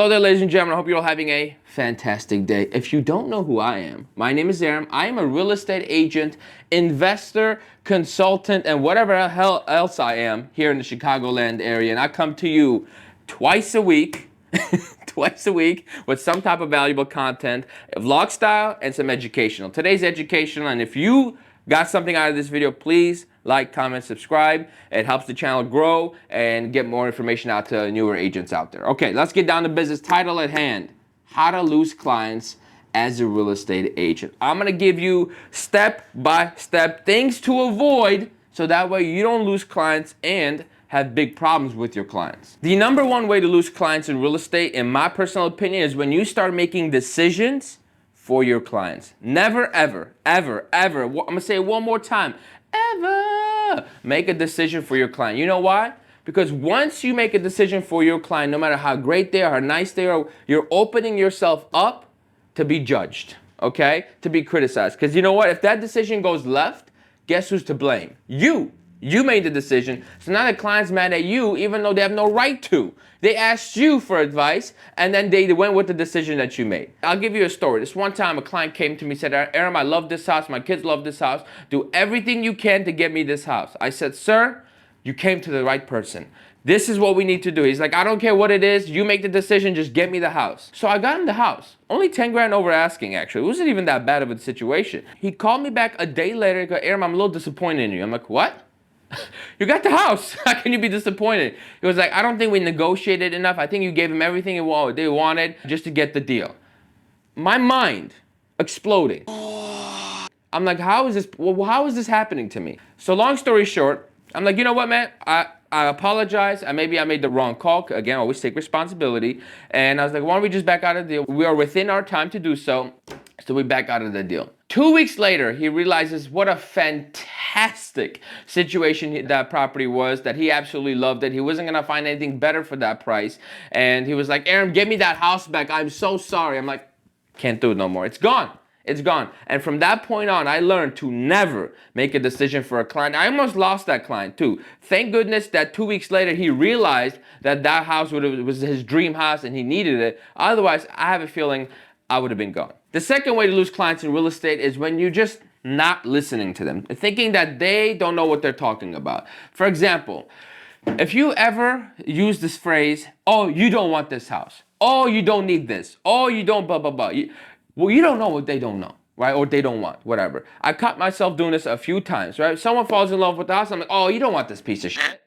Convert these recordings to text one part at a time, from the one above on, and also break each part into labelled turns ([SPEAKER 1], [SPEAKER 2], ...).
[SPEAKER 1] Hello there, ladies and gentlemen. I hope you're all having a fantastic day. If you don't know who I am, my name is Aram. I am a real estate agent, investor, consultant, and whatever the hell else I am here in the Chicagoland area. And I come to you twice a week, twice a week with some type of valuable content, vlog style, and some educational. Today's educational, and if you got something out of this video, please like, comment, subscribe. It helps the channel grow and get more information out to newer agents out there. Okay, let's get down to business. Title at hand: How to Lose Clients as a Real Estate Agent. I'm gonna give you step-by-step things to avoid so that way you don't lose clients and have big problems with your clients. The number one way to lose clients in real estate, in my personal opinion, is when you start making decisions for your clients. Never, ever, ever, ever, I'm gonna say it one more time, ever make a decision for your client. You know why? Because once you make a decision for your client, no matter how great they are, how nice they are, you're opening yourself up to be judged, okay? To be criticized. Because you know what? If that decision goes left, guess who's to blame? You. You made the decision. So now the client's mad at you even though they have no right to. They asked you for advice and then they went with the decision that you made. I'll give you a story. This one time a client came to me and said, Aram, I love this house. My kids love this house. Do everything you can to get me this house. I said, sir, you came to the right person. This is what we need to do. He's like, I don't care what it is. You make the decision. Just get me the house. So I got him the house. Only 10 grand over asking, actually. It wasn't even that bad of a situation. He called me back a day later and go, Aram, I'm a little disappointed in you. I'm like, what? You got the house. How can you be disappointed? He was like, I don't think we negotiated enough. I think you gave him everything they wanted just to get the deal. My mind exploding. I'm like, how is this happening to me? So long story short, I'm like, you know what, man? I apologize. Maybe I made the wrong call. Again, always take responsibility. And I was like, why don't we just back out of the deal? We are within our time to do so. So we back out of the deal. 2 weeks later, he realizes what a fantastic situation that property was, that he absolutely loved it. He wasn't gonna find anything better for that price. And he was like, Aram, give me that house back. I'm so sorry. I'm like, can't do it no more. It's gone. It's gone. And from that point on, I learned to never make a decision for a client. I almost lost that client too. Thank goodness that 2 weeks later, he realized that that house was his dream house and he needed it. Otherwise, I have a feeling I would have been gone. The second way to lose clients in real estate is when you're just not listening to them, thinking that they don't know what they're talking about. For example, if you ever use this phrase, oh, you don't want this house. Oh, you don't need this. Oh, you don't blah, blah, blah. Well, you don't know what they don't know, right? Or they don't want, whatever. I caught myself doing this a few times, right? Someone falls in love with the house. I'm like, oh, you don't want this piece of shit.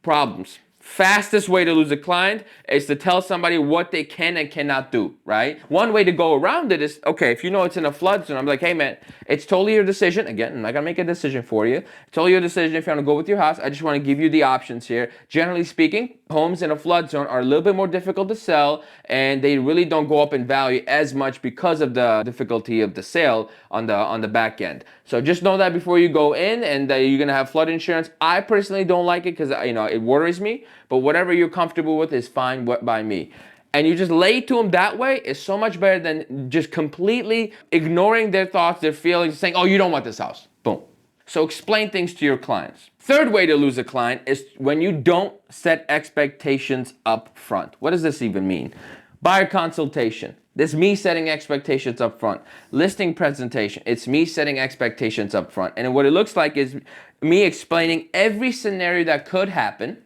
[SPEAKER 1] Problems. Fastest way to lose a client is to tell somebody what they can and cannot do, right? One way to go around it is, okay, if you know it's in a flood zone, I'm like, hey man, it's totally your decision. Again, I'm not gonna make a decision for you. It's totally your decision if you wanna go with your house. I just wanna give you the options here. Generally speaking, homes in a flood zone are a little bit more difficult to sell and they really don't go up in value as much because of the difficulty of the sale on the back end. So just know that before you go in, and you're gonna have flood insurance. I personally don't like it because it worries me, but whatever you're comfortable with is fine by me. And you just lay to them that way is so much better than just completely ignoring their thoughts, their feelings, saying, oh, you don't want this house. Boom. So explain things to your clients. Third way to lose a client is when you don't set expectations up front. What does this even mean? Buyer consultation. This is me setting expectations up front. Listing presentation. It's me setting expectations up front. And what it looks like is me explaining every scenario that could happen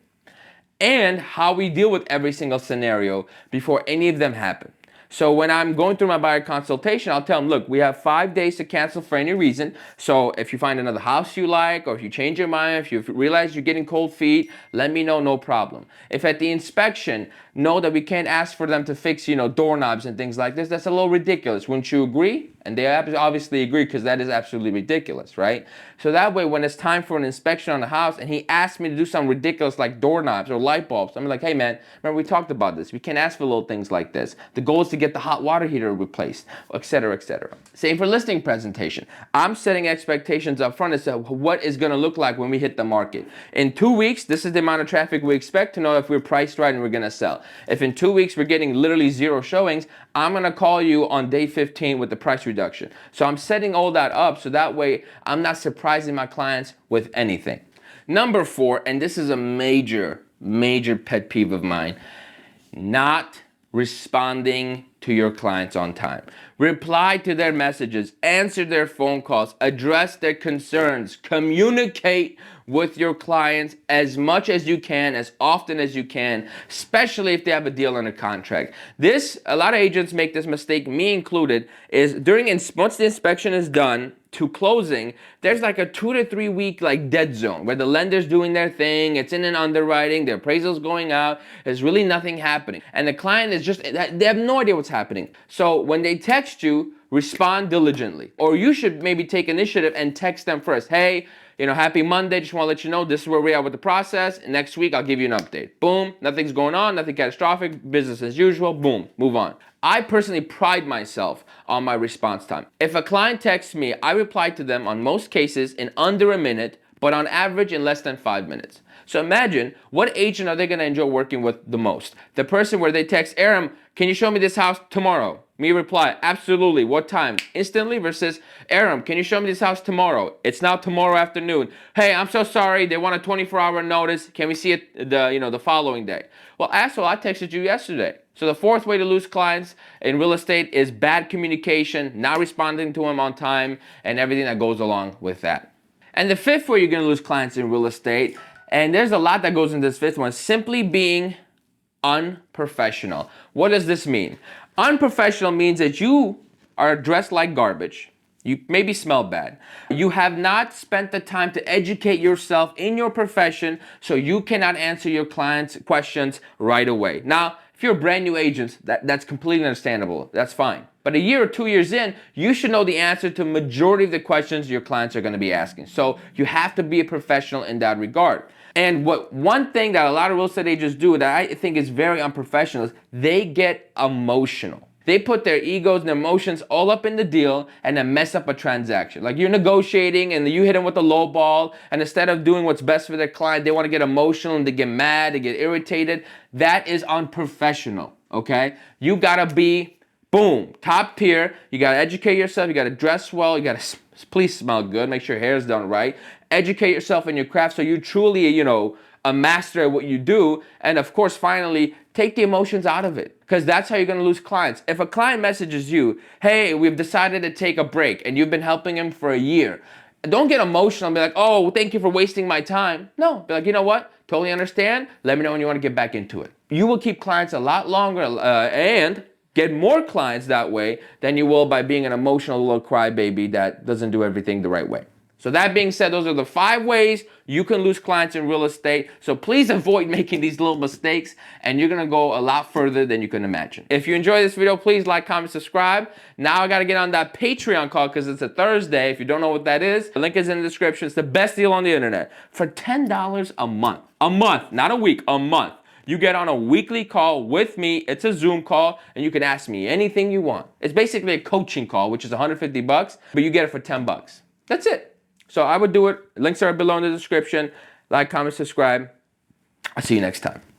[SPEAKER 1] and how we deal with every single scenario before any of them happen. So when I'm going through my buyer consultation, I'll tell them, look, we have 5 days to cancel for any reason. So if you find another house you like, or if you change your mind, if you realize you're getting cold feet, let me know, no problem. If at the inspection, know that we can't ask for them to fix, doorknobs and things like this, that's a little ridiculous. Wouldn't you agree? And they obviously agree because that is absolutely ridiculous, right? So that way, when it's time for an inspection on the house and he asks me to do something ridiculous like doorknobs or light bulbs, I'm like, hey man, remember we talked about this. We can't ask for little things like this. The goal is to get the hot water heater replaced, etc., etc. Same for listing presentation. I'm setting expectations up front as to what is going to look like when we hit the market. In 2 weeks, this is the amount of traffic we expect to know if we're priced right and we're going to sell. If in 2 weeks we're getting literally 0 showings, I'm going to call you on day 15 with the price reduction. So I'm setting all that up so that way I'm not surprising my clients with anything. Number 4, and this is a major pet peeve of mine, not responding to your clients on time. Reply to their messages, answer their phone calls, address their concerns, communicate with your clients as much as you can, as often as you can, especially if they have a deal under contract. A lot of agents make this mistake, me included, is once the inspection is done to closing, there's like a 2 to 3 week like dead zone where the lender's doing their thing, it's in an underwriting, the appraisal's going out, there's really nothing happening. And the client is they have no idea what's happening. So when they text you, respond diligently. Or you should maybe take initiative and text them first. Hey, happy Monday, just want to let you know this is where we are with the process. And next week, I'll give you an update. Boom, nothing's going on, nothing catastrophic, business as usual, boom, move on. I personally pride myself on my response time. If a client texts me, I reply to them on most cases in under a minute, but on average in less than 5 minutes. So imagine, what agent are they going to enjoy working with the most? The person where they text, Aram, can you show me this house tomorrow? Me reply, absolutely, what time? Instantly, versus, Aram, can you show me this house tomorrow? It's now tomorrow afternoon. Hey, I'm so sorry, they want a 24-hour notice. Can we see it the following day? Well, asshole, I texted you yesterday. So the fourth way to lose clients in real estate is bad communication, not responding to them on time, and everything that goes along with that. And the fifth way you're going to lose clients in real estate, and there's a lot that goes into this fifth one, simply being unprofessional. What does this mean? Unprofessional means that you are dressed like garbage. You maybe smell bad. You have not spent the time to educate yourself in your profession, so you cannot answer your clients' questions right away. Now, if you're a brand new agent, that's completely understandable. That's fine. But a year or 2 years in, you should know the answer to majority of the questions your clients are going to be asking. So you have to be a professional in that regard. And one thing that a lot of real estate agents do that I think is very unprofessional is they get emotional. They put their egos and emotions all up in the deal and then mess up a transaction. Like you're negotiating and you hit them with a low ball, and instead of doing what's best for their client, they want to get emotional and they get mad, they get irritated. That is unprofessional, okay? You gotta be, boom, top tier. You gotta educate yourself, you gotta dress well, you gotta please smell good, make sure your hair is done right. Educate yourself in your craft so you truly, a master at what you do. And of course, finally, take the emotions out of it, because that's how you're going to lose clients. If a client messages you, hey, we've decided to take a break, and you've been helping him for a year, don't get emotional and be like, oh, thank you for wasting my time. No, be like, you know what? Totally understand. Let me know when you want to get back into it. You will keep clients a lot longer and get more clients that way than you will by being an emotional little crybaby that doesn't do everything the right way. So that being said, those are the 5 ways you can lose clients in real estate. So please avoid making these little mistakes, and you're gonna go a lot further than you can imagine. If you enjoyed this video, please like, comment, subscribe. Now I gotta get on that Patreon call because it's a Thursday. If you don't know what that is, the link is in the description. It's the best deal on the internet. For $10 a month. A month, not a week, a month. You get on a weekly call with me. It's a Zoom call, and you can ask me anything you want. It's basically a coaching call, which is $150, but you get it for $10. That's it. So I would do it. Links are below in the description. Like, comment, subscribe. I'll see you next time.